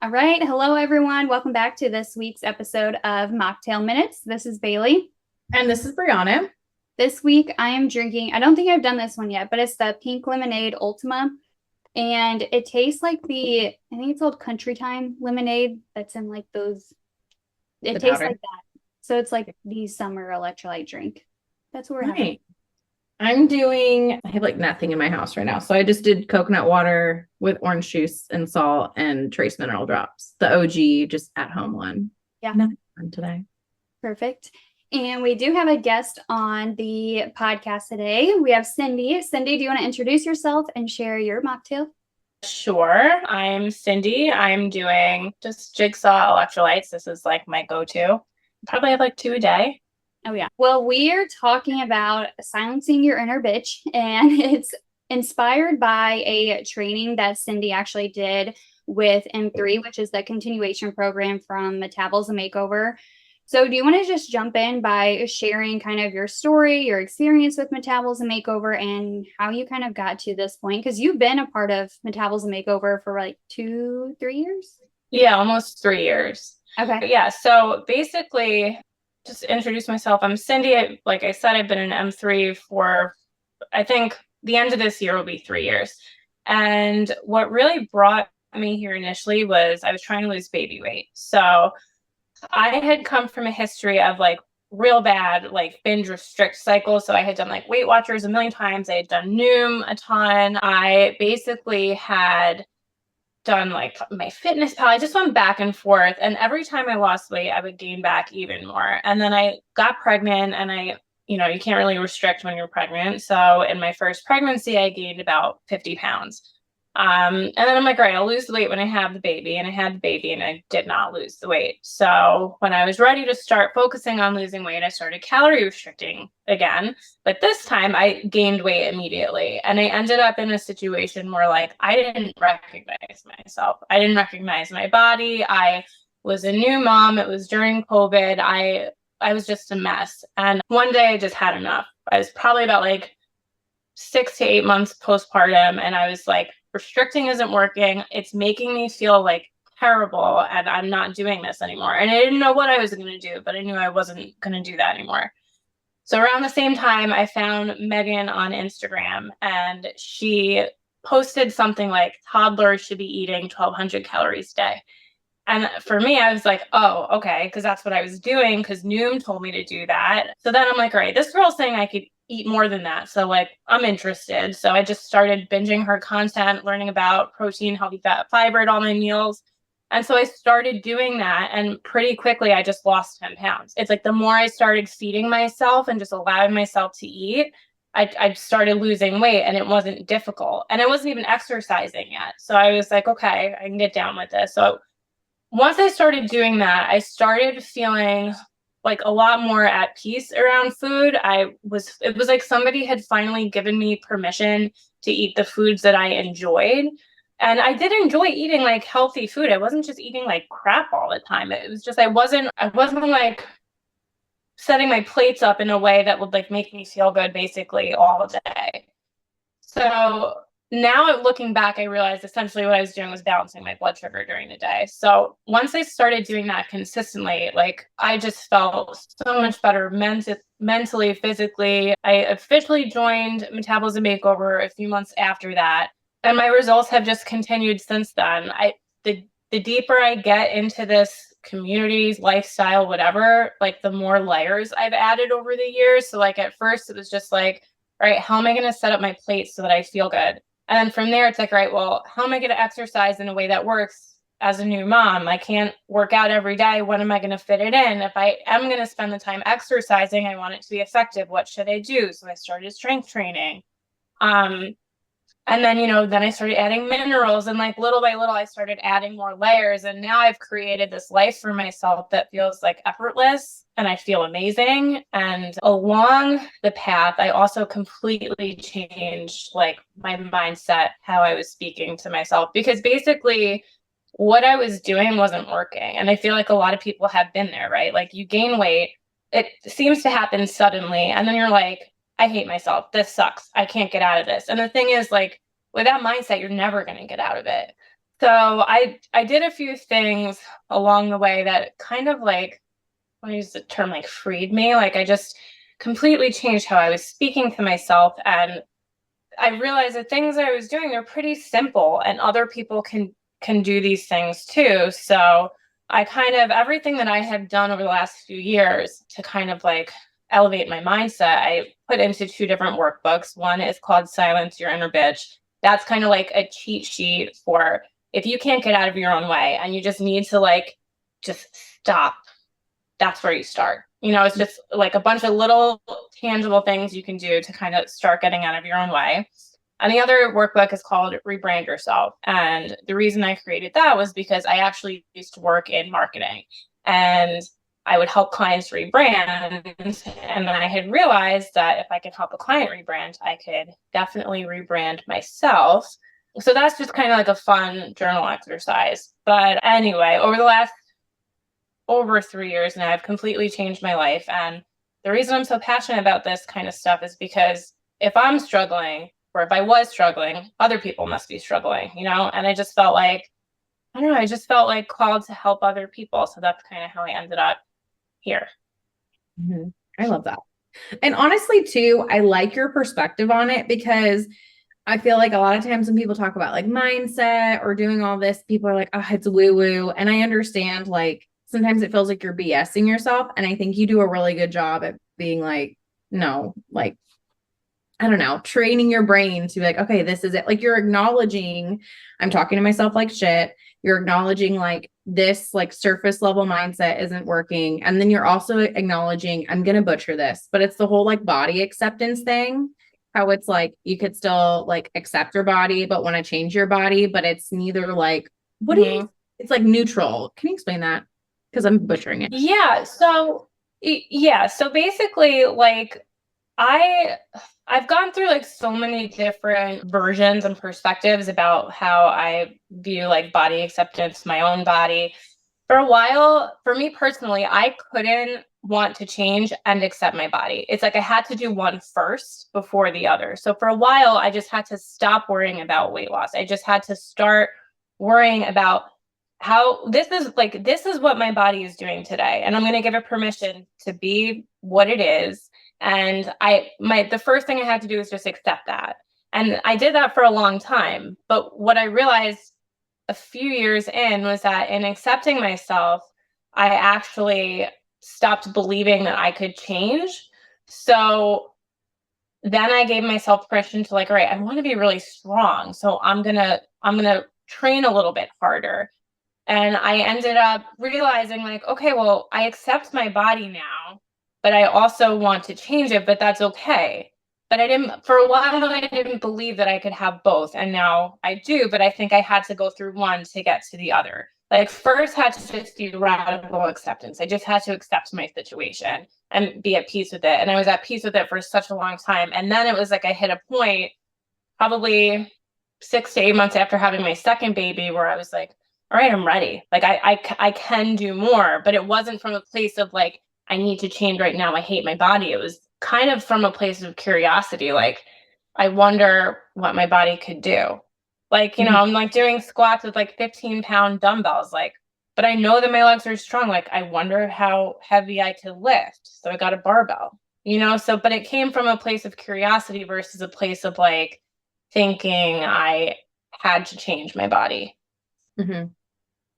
All right. Hello, everyone. Welcome back to this week's episode of Mocktail Minutes. This is Bailey. And this is Brianna. This week, I am drinking, I don't think I've done this one yet, but it's the pink lemonade Ultima. And it tastes like I think it's called Country Time lemonade that's in like those, it The tastes powder. like that. So it's like the summer electrolyte drink. That's what we're having. Right. I have like nothing in my house right now. So I just did coconut water with orange juice and salt and trace mineral drops. The OG, just at home one. Yeah. Nothing fun today. Perfect. And we do have a guest on the podcast today. We have Cindy. Cindy, do you want to introduce yourself and share your mocktail? Sure. I'm Cindy. I'm doing just Jigsaw electrolytes. This is like my go-to. Probably have like 2 a day. Oh, yeah. Well, we are talking about silencing your inner bitch, and it's inspired by a training that Cindy actually did with M3, which is the continuation program from Metabolism Makeover. So do you want to just jump in by sharing kind of your story, your experience with Metabolism Makeover, and how you kind of got to this point? Because you've been a part of Metabolism Makeover for like 2-3 years. Yeah, almost 3 years. Okay. Yeah. So basically, just introduce myself. I'm Cindy. Like I said, I've been in M3 for, I think the end of this year will be 3 years. And what really brought me here initially was I was trying to lose baby weight. So I had come from a history of like real bad, like binge restrict cycles. So I had done like Weight Watchers a million times. I had done Noom a ton. I basically had done like my fitness pal. I just went back and forth. And every time I lost weight, I would gain back even more. And then I got pregnant and you can't really restrict when you're pregnant. So in my first pregnancy, I gained about 50 pounds. And then I'm like, all right, I'll lose the weight when I have the baby. And I had the baby and I did not lose the weight. So when I was ready to start focusing on losing weight, I started calorie restricting again. But this time I gained weight immediately. And I ended up in a situation where like I didn't recognize myself. I didn't recognize my body. I was a new mom. It was during COVID. I was just a mess. And one day I just had enough. I was probably about like 6 to 8 months postpartum. And I was like, restricting isn't working. It's making me feel like terrible and I'm not doing this anymore. And I didn't know what I was going to do, but I knew I wasn't going to do that anymore. So around the same time, I found Megan on Instagram and she posted something like toddlers should be eating 1,200 calories a day. And for me, I was like, oh, okay, because that's what I was doing because Noom told me to do that. So then I'm like, all right, this girl's saying I could eat more than that. So like, I'm interested. So I just started binging her content, learning about protein, healthy fat, fiber at all my meals. And so I started doing that. And pretty quickly, I just lost 10 pounds. It's like the more I started feeding myself and just allowing myself to eat, I started losing weight and it wasn't difficult. And I wasn't even exercising yet. So I was like, okay, I can get down with this. So once I started doing that, I started feeling like a lot more at peace around food. It was like somebody had finally given me permission to eat the foods that I enjoyed. And I did enjoy eating like healthy food. I wasn't just eating like crap all the time. It was just, I wasn't like setting my plates up in a way that would like make me feel good basically all day. So now looking back, I realized essentially what I was doing was balancing my blood sugar during the day. So once I started doing that consistently, like I just felt so much better mentally, physically. I officially joined Metabolism Makeover a few months after that. And my results have just continued since then. The deeper I get into this communities, lifestyle, whatever, like the more layers I've added over the years. So like at first it was just like, all right, how am I going to set up my plate so that I feel good? And then from there, it's like, right, well, how am I going to exercise in a way that works as a new mom? I can't work out every day. When am I going to fit it in? If I am going to spend the time exercising, I want it to be effective. What should I do? So I started strength training. And then, then I started adding minerals and like little by little, I started adding more layers. And now I've created this life for myself that feels like effortless and I feel amazing. And along the path, I also completely changed like my mindset, how I was speaking to myself, because basically what I was doing wasn't working. And I feel like a lot of people have been there, right? Like you gain weight, it seems to happen suddenly. And then you're like, I hate myself. This sucks. I can't get out of this. And the thing is, like, with that mindset, you're never going to get out of it. So I did a few things along the way that kind of like, I use the term like freed me. Like I just completely changed how I was speaking to myself. And I realized the things I was doing, they're pretty simple and other people can do these things too. So I kind of, everything that I have done over the last few years to kind of like elevate my mindset, I put into 2 different workbooks. One is called Silence Your Inner Bitch. That's kind of like a cheat sheet for if you can't get out of your own way and you just need to like just stop, that's where you start. It's just like a bunch of little tangible things you can do to kind of start getting out of your own way. And the other workbook is called Rebrand Yourself. And the reason I created that was because I actually used to work in marketing and I would help clients rebrand. And I had realized that if I could help a client rebrand, I could definitely rebrand myself. So that's just kind of like a fun journal exercise. But anyway, over 3 years now, I've completely changed my life. And the reason I'm so passionate about this kind of stuff is because if I'm struggling, or if I was struggling, other people must be struggling, And I just felt like, I don't know, I just felt like called to help other people. So that's kind of how I ended up here. Mm-hmm. I love that. And honestly, too, I like your perspective on it because I feel like a lot of times when people talk about like mindset or doing all this, people are like, oh, it's woo woo. And I understand like sometimes it feels like you're BSing yourself. And I think you do a really good job at being like, no, like, I don't know, training your brain to be like, okay, this is it. Like you're acknowledging, I'm talking to myself like shit. You're acknowledging like this like surface level mindset isn't working. And then you're also acknowledging, I'm going to butcher this, but it's the whole like body acceptance thing. How it's like you could still like accept your body, but want to change your body, but it's neither like, what do you, it's like neutral. Can you explain that? Because I'm butchering it. Yeah. So basically like I've gone through like so many different versions and perspectives about how I view like body acceptance, my own body. For a while, for me personally, I couldn't want to change and accept my body. It's like I had to do one first before the other. So for a while, I just had to stop worrying about weight loss. I just had to start worrying about how this is what my body is doing today. And I'm going to give it permission to be what it is. And the first thing I had to do is just accept that. And I did that for a long time. But what I realized a few years in was that in accepting myself, I actually stopped believing that I could change. So then I gave myself permission to like, all right, I want to be really strong. So I'm gonna train a little bit harder. And I ended up realizing like, okay, well, I accept my body now, but I also want to change it, but that's okay. But for a while, I didn't believe that I could have both. And now I do, but I think I had to go through one to get to the other. Like first had to just do radical acceptance. I just had to accept my situation and be at peace with it. And I was at peace with it for such a long time. And then it was like I hit a point probably 6 to 8 months after having my second baby where I was like, all right, I'm ready. Like I can do more, but it wasn't from a place of like, I need to change right now. I hate my body. It was kind of from a place of curiosity. Like, I wonder what my body could do. Like, I'm like doing squats with like 15-pound dumbbells, like, but I know that my legs are strong. Like, I wonder how heavy I could lift. So I got a barbell, but it came from a place of curiosity versus a place of like thinking I had to change my body. Mm-hmm.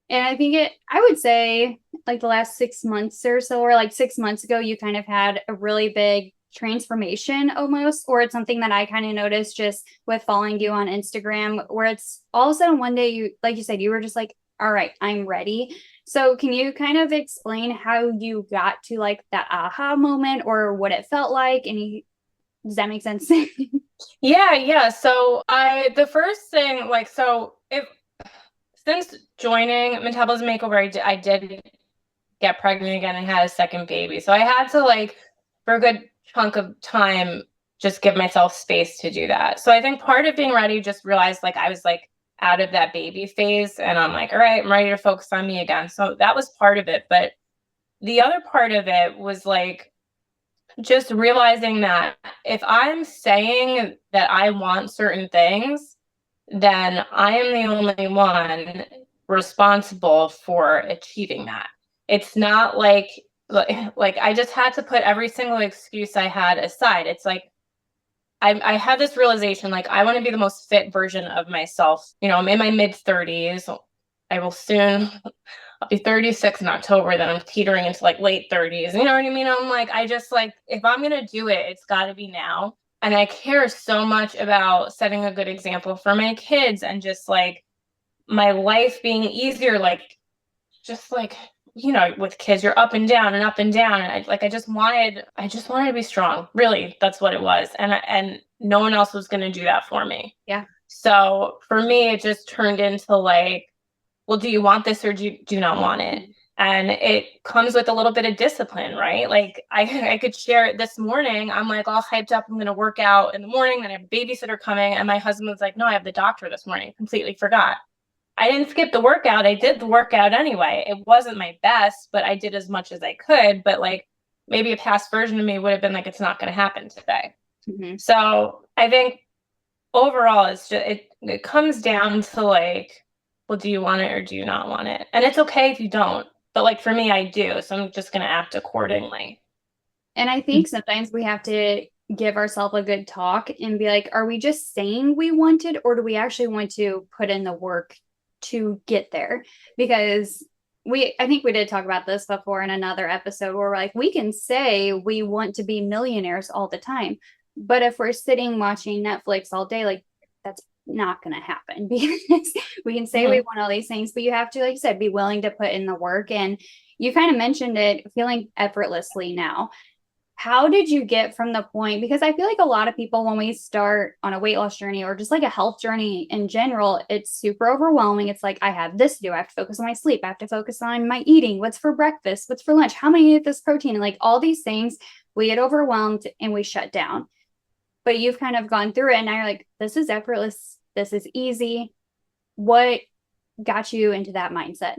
And I think I would say like the last 6 months or so, or like 6 months ago, you kind of had a really big transformation almost, or it's something that I kind of noticed just with following you on Instagram, where it's all of a sudden one day you, like you said, you were just like, all right, I'm ready. So can you kind of explain how you got to like that aha moment or what it felt like? Does that make sense? Yeah. So the first thing, like, since joining Metabolism Makeover, I did get pregnant again and had a second baby. So I had to like, for a good chunk of time, just give myself space to do that. So I think part of being ready, just realized like I was like out of that baby phase and I'm like, all right, I'm ready to focus on me again. So that was part of it. But the other part of it was like, just realizing that if I'm saying that I want certain things, then I am the only one responsible for achieving that. It's not like I just had to put every single excuse I had aside. It's like I had this realization, like I want to be the most fit version of myself. You know, I'm in my mid 30s. I will soon, I'll be 36 in October, then I'm teetering into like late 30s. You know what I mean? I'm like, I just like, if I'm going to do it, it's got to be now. And I care so much about setting a good example for my kids and just like my life being easier. Like, just like, you know, with kids, you're up and down and up and down. And I just wanted to be strong. Really, that's what it was. And no one else was going to do that for me. Yeah. So for me, it just turned into like, well, do you want this or do you not want it? And it comes with a little bit of discipline, right? Like I could share it this morning. I'm like all hyped up. I'm going to work out in the morning. Then I have a babysitter coming. And my husband was like, no, I have the doctor this morning. Completely forgot. I didn't skip the workout. I did the workout anyway. It wasn't my best, but I did as much as I could. But like maybe a past version of me would have been like, it's not going to happen today. Mm-hmm. So I think overall, it's just, it comes down to like, well, do you want it or do you not want it? And it's okay if you don't. But like for me, I do. So I'm just going to act accordingly. And I think sometimes we have to give ourselves a good talk and be like, are we just saying we want it, or do we actually want to put in the work to get there? Because I think we did talk about this before in another episode where we're like, we can say we want to be millionaires all the time, but if we're sitting watching Netflix all day, like that's not going to happen. Because we can say we want all these things, but you have to, like you said, be willing to put in the work. And you kind of mentioned it, feeling effortlessly now. How did you get from the point? Because I feel like a lot of people, when we start on a weight loss journey or just like a health journey in general, it's super overwhelming. It's like, I have this to do. I have to focus on my sleep. I have to focus on my eating. What's for breakfast? What's for lunch? How many of this protein? And like all these things, we get overwhelmed and we shut down. But you've kind of gone through it and now you're like, this is effortless. This is easy. What got you into that mindset?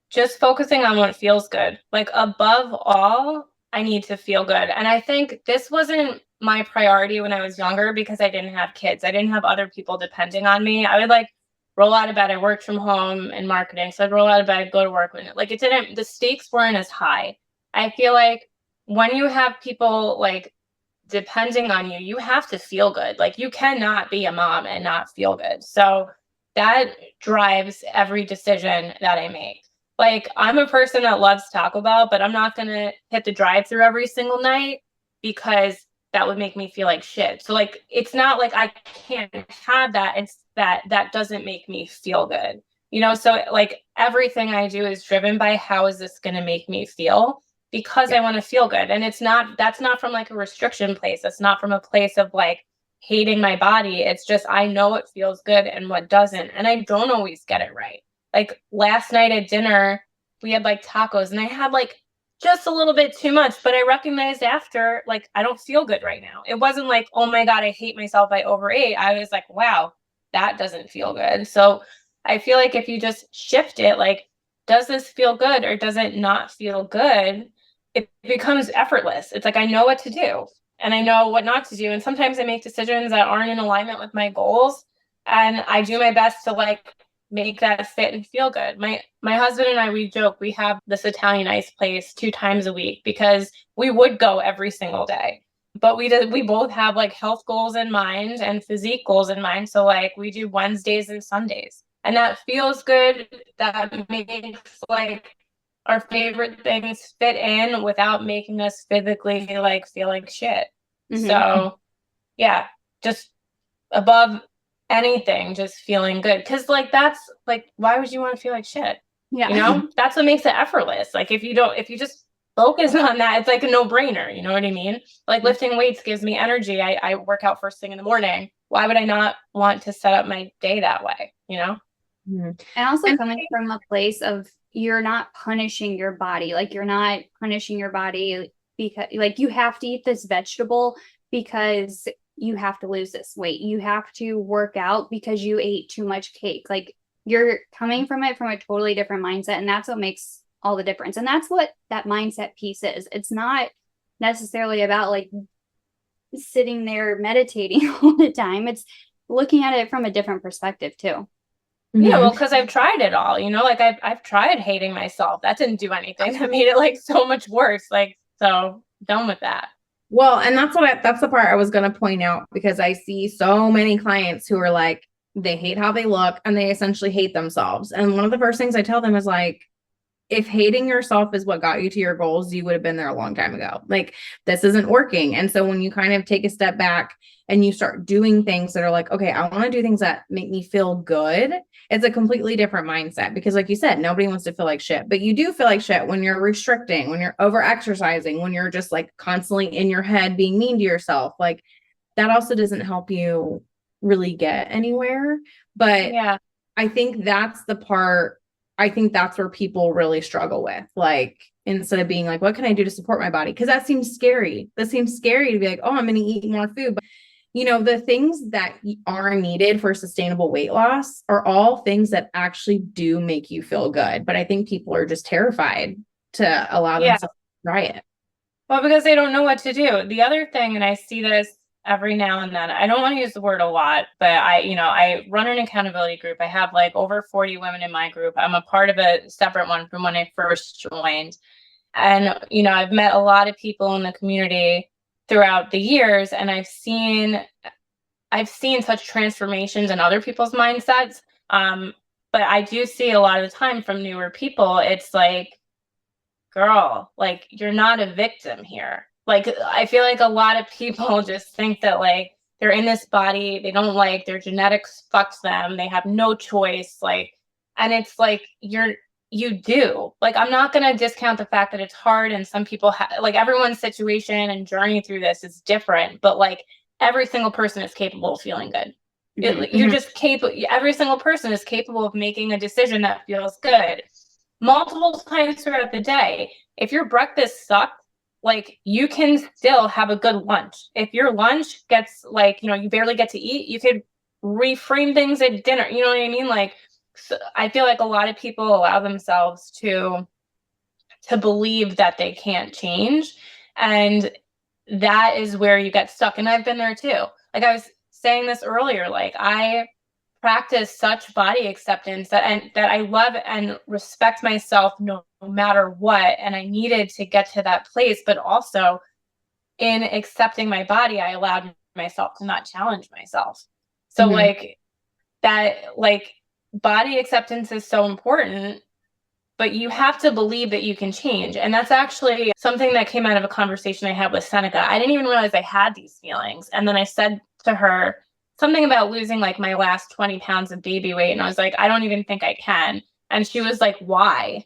Just focusing on what feels good. Like above all, I need to feel good. And I think this wasn't my priority when I was younger because I didn't have kids. I didn't have other people depending on me. I would like roll out of bed. I worked from home in marketing. So I'd roll out of bed, go to work. Like the stakes weren't as high. I feel like when you have people like depending on you, you have to feel good. Like you cannot be a mom and not feel good. So that drives every decision that I make. Like I'm a person that loves Taco Bell, but I'm not going to hit the drive-through every single night because that would make me feel like shit. So like, it's not like I can't have that. It's that doesn't make me feel good. You know, so like everything I do is driven by how is this going to make me feel? Because I want to feel good. And that's not from like a restriction place. That's not from a place of like hating my body. It's just, I know what feels good and what doesn't. And I don't always get it right. Like last night at dinner, we had like tacos and I had like just a little bit too much, but I recognized after, like, I don't feel good right now. It wasn't like, oh my God, I hate myself, I overate. I was like, wow, that doesn't feel good. So I feel like if you just shift it, like, does this feel good or does it not feel good? It becomes effortless. It's like, I know what to do and I know what not to do. And sometimes I make decisions that aren't in alignment with my goals. And I do my best to like make that fit and feel good. My husband and I, we joke, we have this Italian ice place 2 times a week because we would go every single day. But we both have like health goals in mind and physique goals in mind. So like we do Wednesdays and Sundays. And that feels good. That makes like our favorite things fit in without making us physically like feel like shit. Mm-hmm. So yeah, just above anything, just feeling good. Cause like, that's like, why would you want to feel like shit? Yeah. You know, that's what makes it effortless. Like if you just focus on that, it's like a no-brainer. You know what I mean? Like lifting weights gives me energy. I work out first thing in the morning. Why would I not want to set up my day that way? You know? And also coming from a place of, you're not punishing your body. Like you're not punishing your body because like you have to eat this vegetable because you have to lose this weight. You have to work out because you ate too much cake. Like you're coming from it from a totally different mindset. And that's what makes all the difference. And that's what that mindset piece is. It's not necessarily about like sitting there meditating all the time. It's looking at it from a different perspective too. Yeah, well, because I've tried it all, like I've tried hating myself. That didn't do anything. That made it like so much worse. Like, so done with that. Well, and that's the part I was going to point out, because I see so many clients who are like, they hate how they look and they essentially hate themselves. And one of the first things I tell them is like, if hating yourself is what got you to your goals, you would have been there a long time ago. Like, this isn't working. And so when you kind of take a step back and you start doing things that are like, okay, I want to do things that make me feel good, it's a completely different mindset, because like you said, nobody wants to feel like shit, but you do feel like shit when you're restricting, when you're over exercising, when you're just like constantly in your head being mean to yourself. Like, that also doesn't help you really get anywhere. But Yeah. I think that's the part, I think that's where people really struggle with, like, instead of being like, what can I do to support my body? Because that seems scary. That seems scary to be like, oh, I'm going to eat more food. But the things that are needed for sustainable weight loss are all things that actually do make you feel good. But I think people are just terrified to allow themselves to try it. Well, because they don't know what to do. The other thing, and I see this every now and then, I don't want to use the word a lot, but I run an accountability group. I have like over 40 women in my group. I'm a part of a separate one from when I first joined. And, I've met a lot of people in the community throughout the years, and I've seen such transformations in other people's mindsets. But I do see a lot of the time from newer people, it's like, girl, like, you're not a victim here. Like, I feel like a lot of people just think that like they're in this body, they don't like, their genetics fucks them, they have no choice. Like, and it's like, you do. Like, I'm not going to discount the fact that it's hard, and some people like, everyone's situation and journey through this is different, but like every single person is capable of feeling good. You're just capable. Every single person is capable of making a decision that feels good multiple times throughout the day. If your breakfast sucked, like, you can still have a good lunch. If your lunch gets like, you barely get to eat, you could reframe things at dinner. You know what I mean? Like, so I feel like a lot of people allow themselves to believe that they can't change. And that is where you get stuck. And I've been there too. Like, I was saying this earlier, like, I practice such body acceptance that I love and respect myself no matter what. And I needed to get to that place, but also in accepting my body, I allowed myself to not challenge myself. So like that, like, body acceptance is so important, but you have to believe that you can change. And that's actually something that came out of a conversation I had with Seneca. I didn't even realize I had these feelings. And then I said to her something about losing like my last 20 pounds of baby weight. And I was like, I don't even think I can. And she was like, why?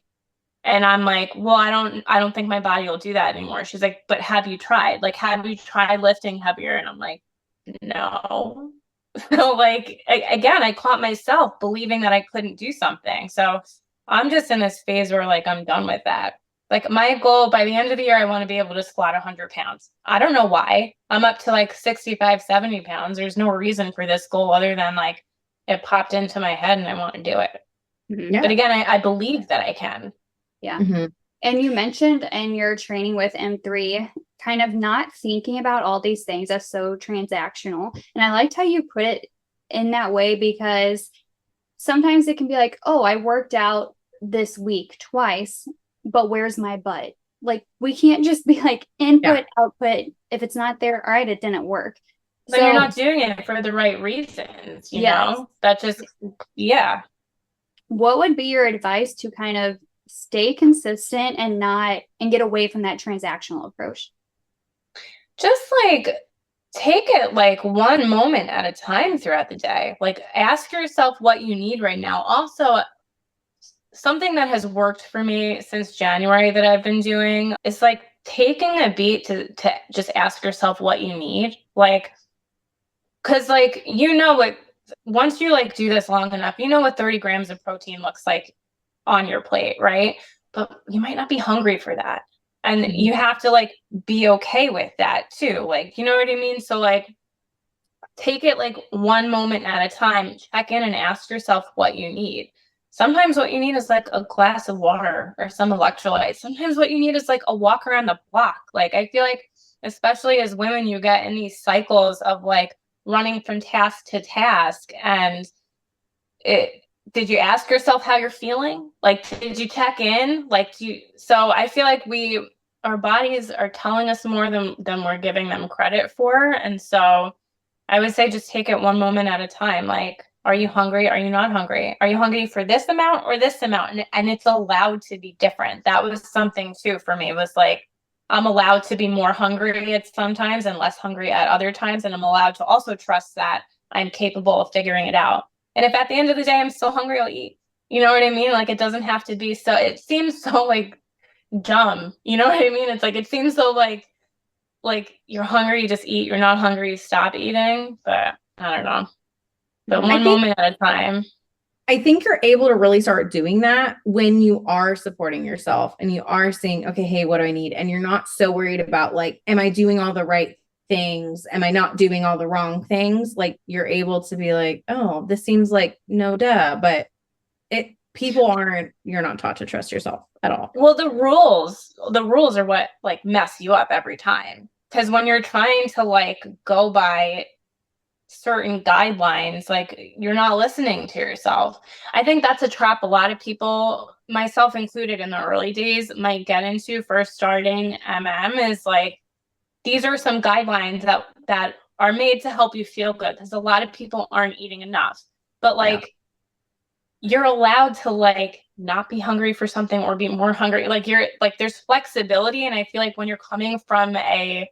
And I'm like, well, I don't think my body will do that anymore. She's like, but have you tried? Like, have you tried lifting heavier? And I'm like, no. So like, again, I caught myself believing that I couldn't do something. So I'm just in this phase where like, I'm done with that. Like, my goal by the end of the year, I want to be able to squat 100 pounds. I don't know why. I'm up to like 65, 70 pounds. There's no reason for this goal other than like it popped into my head and I want to do it. Yeah. But again, I believe that I can. Yeah. And you mentioned in your training with M3, kind of not thinking about all these things as so transactional. And I liked how you put it in that way, because sometimes it can be like, oh, I worked out this week twice, but where's my butt? Like, we can't just be like input, output. If it's not there, all right, it didn't work. But you're not doing it for the right reasons, you know? That just, What would be your advice to kind of stay consistent and get away from that transactional approach? Just like take it like one moment at a time throughout the day. Like, ask yourself what you need right now. Also, something that has worked for me since January that I've been doing is like taking a beat to just ask yourself what you need. Like, cause like, what, once you like do this long enough, what 30 grams of protein looks like on your plate, right? But you might not be hungry for that. And you have to like be okay with that too. Like, you know what I mean? So like, take it like one moment at a time, check in and ask yourself what you need. Sometimes what you need is like a glass of water or some electrolytes. Sometimes what you need is like a walk around the block. Like, I feel like, especially as women, you get in these cycles of like running from task to task. And did you ask yourself how you're feeling? Like, did you check in? So I feel like our bodies are telling us more than we're giving them credit for. And so I would say just take it one moment at a time. Like, are you hungry? Are you not hungry? Are you hungry for this amount or this amount? And it's allowed to be different. That was something too for me, was like, I'm allowed to be more hungry at sometimes and less hungry at other times. And I'm allowed to also trust that I'm capable of figuring it out. And if at the end of the day I'm still hungry, I'll eat. You know what I mean? Like, it doesn't have to be so, it seems so like dumb. You know what I mean? It's like, it seems so like you're hungry, you just eat. You're not hungry, you stop eating. But I don't know. But one moment at a time. I think you're able to really start doing that when you are supporting yourself and you are saying, okay, hey, what do I need? And you're not so worried about like, am I doing all the right things? Am I not doing all the wrong things? Like, you're able to be like, oh, this seems like no duh, but you're not taught to trust yourself at all. Well, the rules are what like mess you up every time. Because when you're trying to like go by certain guidelines, like, you're not listening to yourself. I think that's a trap a lot of people, myself included in the early days, might get into first starting is like, these are some guidelines that are made to help you feel good, because a lot of people aren't eating enough. But like, you're allowed to like not be hungry for something or be more hungry. Like, you're like, there's flexibility. And I feel like when you're coming from a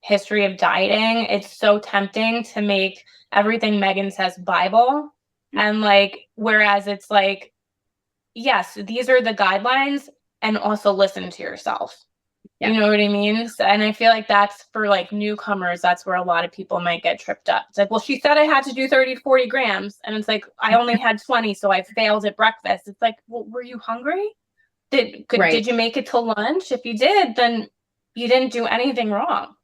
history of dieting, it's so tempting to make everything Megan says Bible. And like, whereas it's like, yes, these are the guidelines, and also listen to yourself. You know what I mean? And I feel like that's for like newcomers, that's where a lot of people might get tripped up. It's like, well, she said I had to do 30 to 40 grams. And it's like, I only had 20, so I failed at breakfast. It's like, well, were you hungry? Did you make it to lunch? If you did, then you didn't do anything wrong.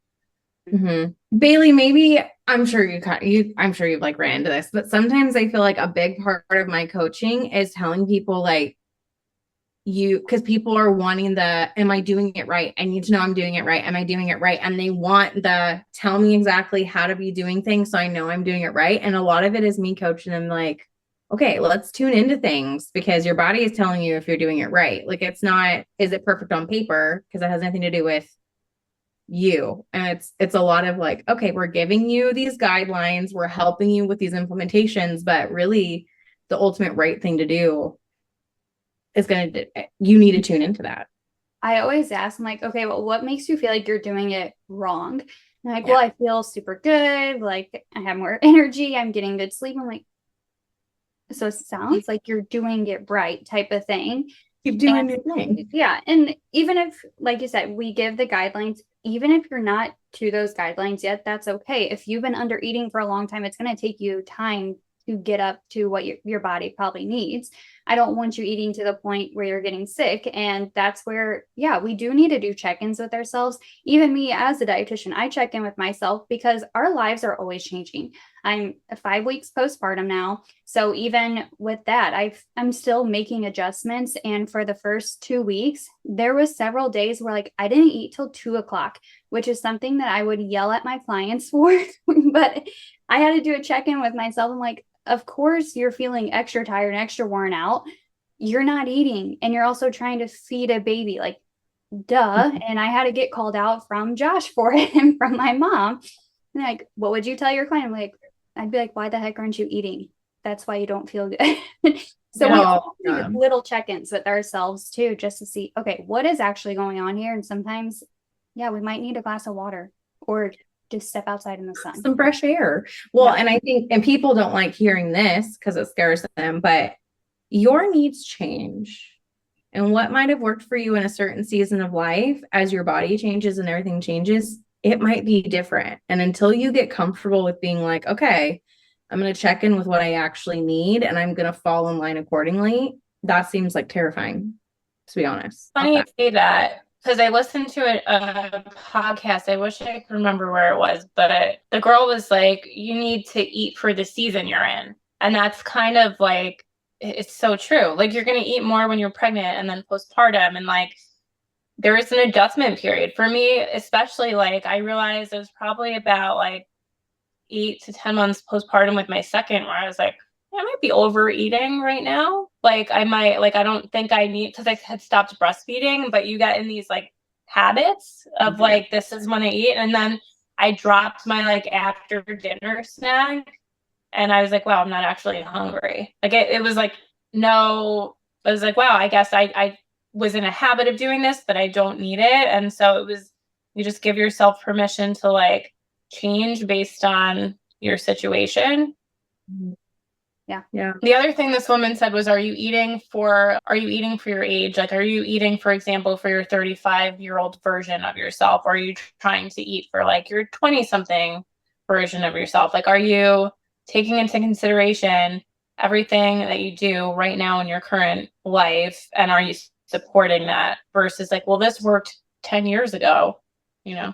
Mm-hmm. Bailey, maybe I'm sure you've like ran into this, but sometimes I feel like a big part of my coaching is telling people like, because people are wanting am I doing it right? I need to know I'm doing it right. Am I doing it right? And they want tell me exactly how to be doing things so I know I'm doing it right. And a lot of it is me coaching them like, okay, let's tune into things, because your body is telling you if you're doing it right. Like, it's not, is it perfect on paper? Because it has nothing to do with you. And it's a lot of like, okay, we're giving you these guidelines, we're helping you with these implementations, but really the ultimate right thing to do is you need to tune into that. I always ask, I'm like, okay, well, what makes you feel like you're doing it wrong? And like, well, I feel super good. Like, I have more energy. I'm getting good sleep. I'm like, so it sounds like you're doing it right, type of thing. Keep doing your thing. Yeah. And even if, like you said, we give the guidelines, even if you're not to those guidelines yet, that's okay. If you've been under eating for a long time, it's going to take you time to get up to what your body probably needs. I don't want you eating to the point where you're getting sick. And that's where, we do need to do check-ins with ourselves. Even me as a dietitian, I check in with myself because our lives are always changing. I'm 5 weeks postpartum now. So even with that, I'm still making adjustments. And for the first 2 weeks, there was several days where like I didn't eat till 2:00, which is something that I would yell at my clients for. But I had to do a check-in with myself. I'm like, of course you're feeling extra tired and extra worn out. You're not eating, and you're also trying to feed a baby, like, duh. And I had to get called out from Josh for it and from my mom. And like, what would you tell your client? I'm like, I'd be like, why the heck aren't you eating? That's why you don't feel good. So we do little check-ins with ourselves too, just to see, okay, what is actually going on here? And sometimes, we might need a glass of water or just step outside in the sun. Some fresh air. Well, and I think, and people don't like hearing this because it scares them, but your needs change. And what might have worked for you in a certain season of life, as your body changes and everything changes, it might be different. And until you get comfortable with being like, okay, I'm going to check in with what I actually need and I'm going to fall in line accordingly, that seems like terrifying, to be honest. Funny you say that, because I listened to a podcast. I wish I could remember where it was, but the girl was like, you need to eat for the season you're in. And that's kind of like, it's so true. Like, you're going to eat more when you're pregnant and then postpartum. And like, there is an adjustment period for me, especially like I realized it was probably about like 8 to 10 months postpartum with my second, where I was like, I might be overeating right now. Like I might, like, I don't think I need, because I had stopped breastfeeding, but you get in these like habits of like, this is when I eat. And then I dropped my like after dinner snack and I was like, wow, I'm not actually hungry. Like it was like, no, I was like, wow, I guess I was in a habit of doing this, but I don't need it. And so it was, you just give yourself permission to like change based on your situation. Yeah. The other thing this woman said was, are you eating for your age? Like, are you eating, for example, for your 35-year-old version of yourself? Or are you trying to eat for like your 20-something version of yourself? Like, are you taking into consideration everything that you do right now in your current life? And are you supporting that versus like, well, this worked 10 years ago, you know?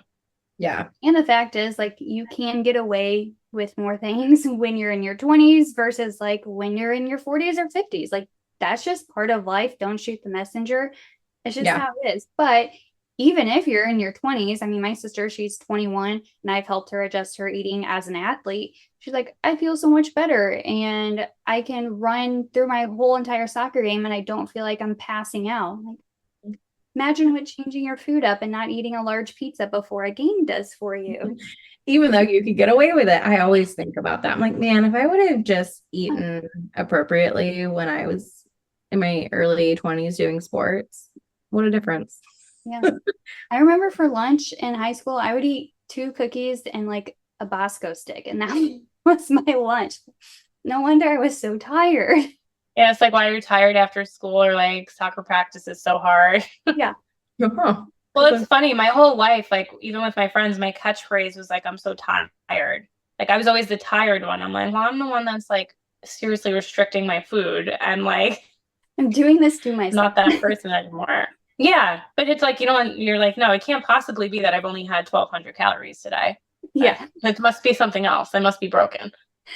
Yeah. And the fact is, like, you can get away with more things when you're in your 20s versus like when you're in your 40s or 50s. Like, that's just part of life. Don't shoot the messenger. It's just how it is. But even if you're in your 20s, I mean, my sister, she's 21 and I've helped her adjust her eating as an athlete. She's like, I feel so much better and I can run through my whole entire soccer game and I don't feel like I'm passing out. Like, imagine what changing your food up and not eating a large pizza before a game does for you. Even though you could get away with it, I always think about that. I'm like, man, if I would have just eaten appropriately when I was in my early 20s doing sports, what a difference. Yeah. I remember for lunch in high school, I would eat 2 cookies and like a Bosco stick, and that was my lunch. No wonder I was so tired. Yeah, it's like, why are you tired after school, or like soccer practice is so hard? Yeah. Uh-huh. Well, it's funny. My whole life, like even with my friends, my catchphrase was like, I'm so tired. Like I was always the tired one. I'm like, well, I'm the one that's like seriously restricting my food and like I'm doing this to myself. not that person anymore. Yeah. But it's like, you know, you're like, no, it can't possibly be that I've only had 1,200 calories today. Yeah. It must be something else. I must be broken.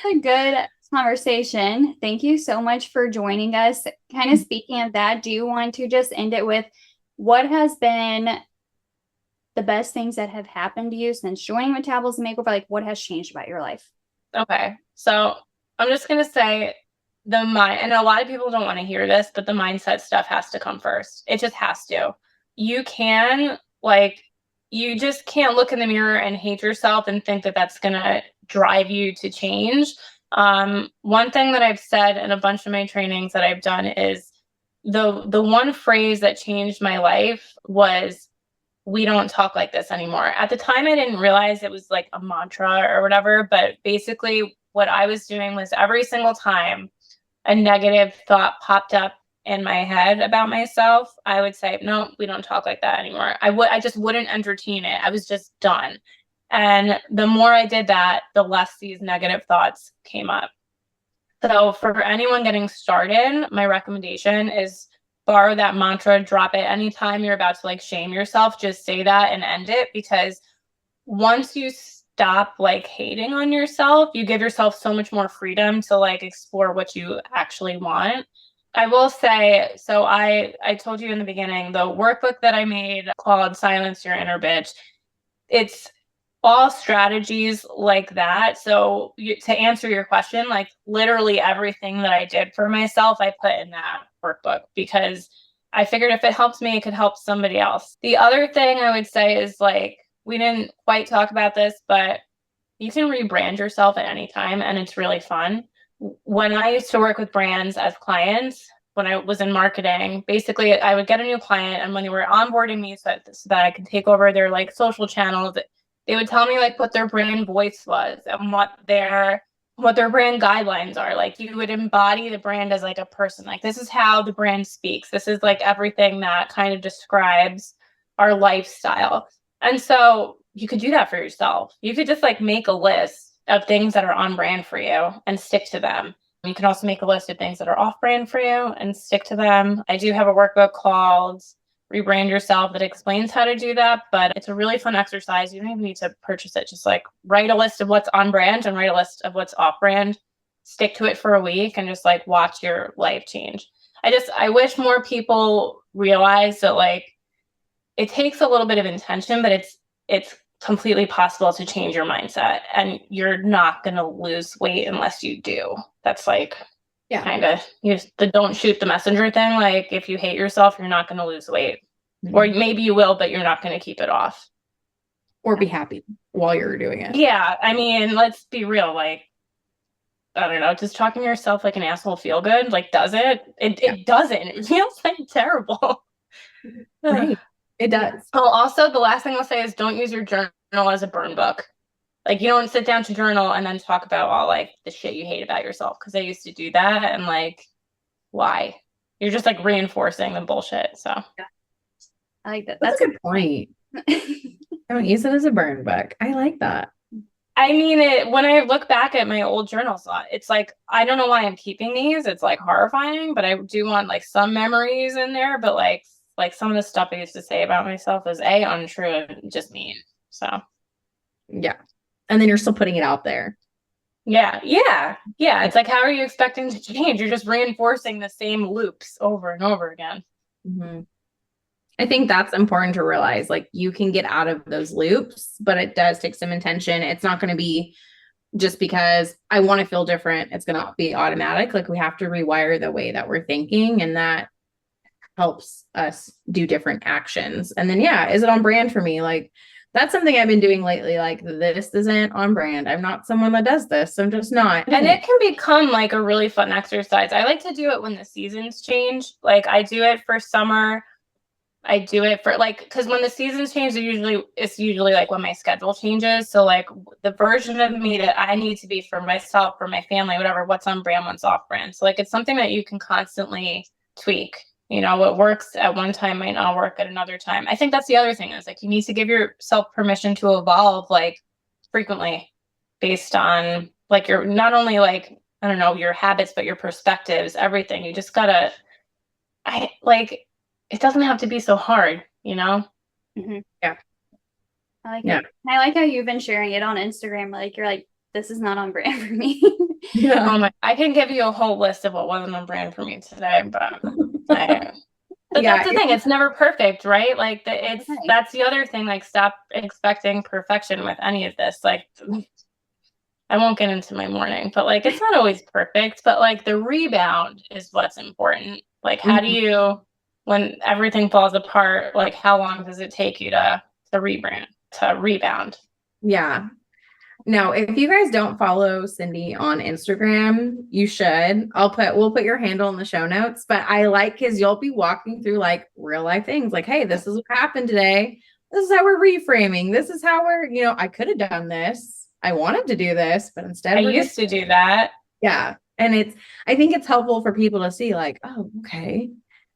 A good conversation. Thank you so much for joining us. Kind of speaking of that, do you want to just end it with what has been the best things that have happened to you since joining Metabolism Makeover? Like, what has changed about your life? Okay. So I'm just going to say the mind, and a lot of people don't want to hear this, but the mindset stuff has to come first. It just has to. You just can't look in the mirror and hate yourself and think that that's going to drive you to change. One thing that I've said in a bunch of my trainings that I've done is the one phrase that changed my life was, we don't talk like this anymore. At the time, I didn't realize it was like a mantra or whatever, but basically what I was doing was every single time a negative thought popped up in my head about myself, I would say, no, we don't talk like that anymore. I just wouldn't entertain it. I was just done. And the more I did that, the less these negative thoughts came up. So for anyone getting started, my recommendation is borrow that mantra, drop it anytime you're about to like shame yourself, just say that and end it, because once you stop like hating on yourself, you give yourself so much more freedom to like explore what you actually want. I will say, so I told you in the beginning, the workbook that I made called Silence Your Inner Bitch, it's all strategies like that. So to answer your question, like literally everything that I did for myself, I put in that workbook because I figured if it helps me, it could help somebody else. The other thing I would say is, like, we didn't quite talk about this, but you can rebrand yourself at any time and it's really fun. When I used to work with brands as clients, when I was in marketing, basically I would get a new client, and when they were onboarding me so that I could take over their like social channels, they would tell me like what their brand voice was and what their brand guidelines are. Like, you would embody the brand as like a person. Like, this is how the brand speaks. This is like everything that kind of describes our lifestyle. And so you could do that for yourself. You could just like make a list of things that are on brand for you and stick to them. You can also make a list of things that are off brand for you and stick to them. I do have a workbook called Rebrand Yourself that explains how to do that, but it's a really fun exercise. You don't even need to purchase it. Just like write a list of what's on brand and write a list of what's off brand. Stick to it for a week and just like watch your life change. I wish more people realize that like it takes a little bit of intention, but it's completely possible to change your mindset, and you're not going to lose weight unless you do. That's like kind of the don't shoot the messenger thing. Like if you hate yourself, you're not going to lose weight, or maybe you will, but you're not going to keep it off or be happy while you're doing it. Yeah. I mean, let's be real. Like, I don't know, does talking to yourself like an asshole feel good? Like, does it? It doesn't. It feels like terrible. Right. It does. Oh, also, the last thing I'll say is don't use your journal as a burn book. Like, you don't sit down to journal and then talk about all like the shit you hate about yourself. Because I used to do that, and like, why? You're just like reinforcing the bullshit. So I like that. That's a good point. I don't use it as a burn book. I like that. I mean, when I look back at my old journals, it's like, I don't know why I'm keeping these. It's like horrifying, but I do want like some memories in there. But like some of the stuff I used to say about myself is untrue and just mean. So yeah. And then you're still putting it out there. Yeah. It's like, how are you expecting to change? You're just reinforcing the same loops over and over again. Mm-hmm. I think that's important to realize. Like, you can get out of those loops, but it does take some intention. It's not going to be just because I want to feel different. It's going to be automatic. Like, we have to rewire the way that we're thinking, and that helps us do different actions. And then, is it on brand for me? Like, that's something I've been doing lately. Like, this isn't on brand. I'm not someone that does this. I'm just not. And it can become like a really fun exercise. I like to do it when the seasons change. Like, I do it for summer. I do it for like, because when the seasons change, it's usually like when my schedule changes. So like the version of me that I need to be for myself, for my family, whatever, what's on brand, what's off brand. So like, it's something that you can constantly tweak. You know, what works at one time might not work at another time. I think that's the other thing, is like, you need to give yourself permission to evolve like frequently based on like your, not only like, I don't know, your habits, but your perspectives, everything. You just gotta, it doesn't have to be so hard, you know? Mm-hmm. Yeah. I like it. I like how you've been sharing it on Instagram. Like, you're like, this is not on brand for me. Yeah. I can give you a whole list of what wasn't on brand for me today, but that's the thing. It's never perfect, right? Like, that's the other thing. Like, stop expecting perfection with any of this. Like, I won't get into my morning, but like, it's not always perfect, but like the rebound is what's important. Like, how do you, when everything falls apart, like, how long does it take you to rebound? Yeah. Now, if you guys don't follow Cindy on Instagram, you should. We'll put your handle in the show notes, but I like, because you'll be walking through like real life things. Like, hey, this is what happened today. This is how we're reframing. This is how we're, I could have done this. I wanted to do this, but instead I used to do that. Yeah. And I think it's helpful for people to see like, oh, okay.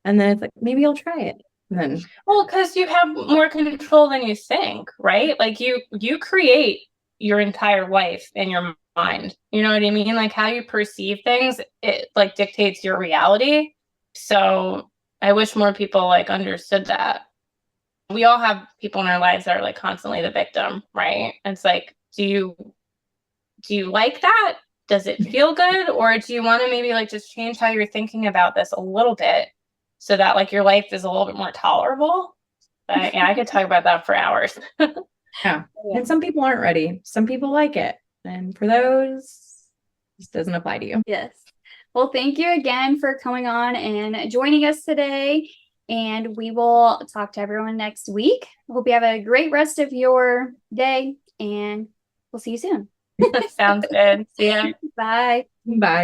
And then it's like, maybe I'll try it. And then, well, because you have more control than you think, right? Like, you create your entire life in your mind. You know what I mean? Like, how you perceive things, it like dictates your reality. So I wish more people like understood that. We all have people in our lives that are like constantly the victim, right? And it's like, do you like that? Does it feel good? Or do you want to maybe like just change how you're thinking about this a little bit, so that like your life is a little bit more tolerable? I could talk about that for hours. Yeah. And some people aren't ready. Some people like it. And for those, this doesn't apply to you. Yes. Well, thank you again for coming on and joining us today. And we will talk to everyone next week. Hope you have a great rest of your day, and we'll see you soon. Sounds good. See ya. Bye. Bye.